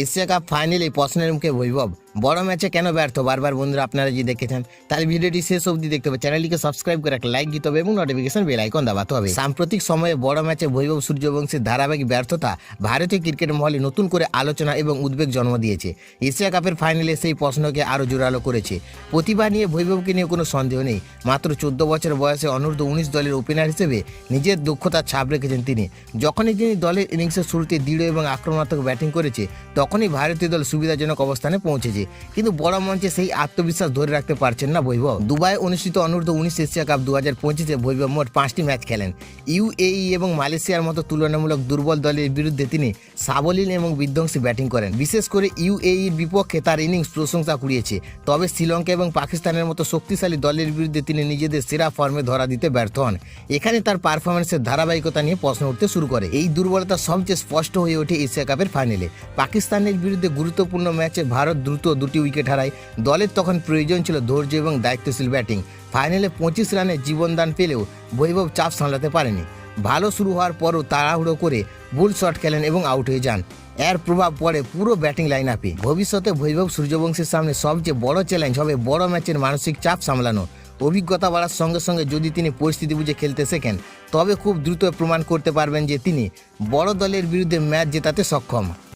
Asia cup ফাইনালে প্রশ্নের মুখে বৈভব বড় ম্যাচে কেন ব্যর্থ বারবার বন্ধুরা আপনারা যদি দেখেছেন তাহলে ভিডিওটি শেষ অবধি দেখতে হবে। চ্যানেলটিকে সাবস্ক্রাইব করে একটা লাইক দিতে হবে এবং নোটিফিকেশন বেল আইকন দাবাতে হবে। সাম্প্রতিক সময়ে বড় ম্যাচে বৈভব সূর্যবংশীর ধারাবাহিক ব্যর্থতা ভারতীয় ক্রিকেট মহলে নতুন করে আলোচনা এবং উদ্বেগ জন্ম দিয়েছে। এশিয়া কাপের ফাইনালে সেই প্রশ্নকে আরও জোরালো করেছে। প্রতিভা নিয়ে বৈভবকে নিয়ে কোনো সন্দেহ নেই। মাত্র 14 বছর বয়সে অনূর্ধ্ব 19 দলের ওপেনার হিসেবে নিজের দক্ষতার ছাপ রেখেছেন তিনি। যখনই তিনি দলের ইনিংসের শুরুতে দৃঢ় এবং আক্রমণাত্মক ব্যাটিং করেছে তখনই ভারতীয় দল সুবিধাজনক অবস্থানে পৌঁছেছে। কিন্তু বড় মঞ্চে সেই আত্মবিশ্বাস ধরে রাখতে পারছেন না বৈভব। দুবাই অনুষ্ঠিত অনূর্ধ্ব 19 এশিয়া কাপ 2025-এ বৈভব মোট 5টি ম্যাচ খেলেন। ইউএই এবং মালয়েশিয়ার মতো তুলনামূলক দুর্বল দলের বিরুদ্ধে তিনি সাবলীল এবং বিধ্বংসী ব্যাটিং করেন। বিশেষ করে ইউএইর বিপক্ষে তার ইনিংস প্রশংসা কুড়িয়েছে। তবে শ্রীলঙ্কা এবং পাকিস্তানের মতো শক্তিশালী দলের বিরুদ্ধে তিনি নিজেদের সেরা ফর্মে ধরা দিতে ব্যর্থ হন। এখানে তার পারফরম্যান্সের ধারাবাহিকতা নিয়ে প্রশ্ন উঠতে শুরু করে। এই দুর্বলতা সবচেয়ে স্পষ্ট হয়ে ওঠে এশিয়া কাপের ফাইনালে। পাকিস্তানের বিরুদ্ধে গুরুত্বপূর্ণ ম্যাচে ভারত দ্রুত 2টি উইকেট হারায়। দলের তখন প্রয়োজন ছিল ধৈর্য এবং দায়িত্বশীল ব্যাটিং। ফাইনালে 25 রানে জীবনদান পেলেও বৈভব চাপ সামলাতে পারেনি। ভালো শুরু হওয়ার পরও তাড়াহুড়ো করে ভুল শট খেলেন এবং আউট হয়ে যান। এর প্রভাব পড়ে পুরো ব্যাটিং লাইন আপে। ভবিষ্যতে বৈভব সূর্যবংশীর সামনে সবচেয়ে বড় চ্যালেঞ্জ হবে বড় ম্যাচের মানসিক চাপ সামলানো। অভিজ্ঞতা বাড়ার সঙ্গে সঙ্গে যদি তিনি পরিস্থিতি বুঝে খেলতে শেখেন তবে খুব দ্রুত প্রমাণ করতে পারবেন যে তিনি বড় দলের বিরুদ্ধে ম্যাচ জেতাতে সক্ষম।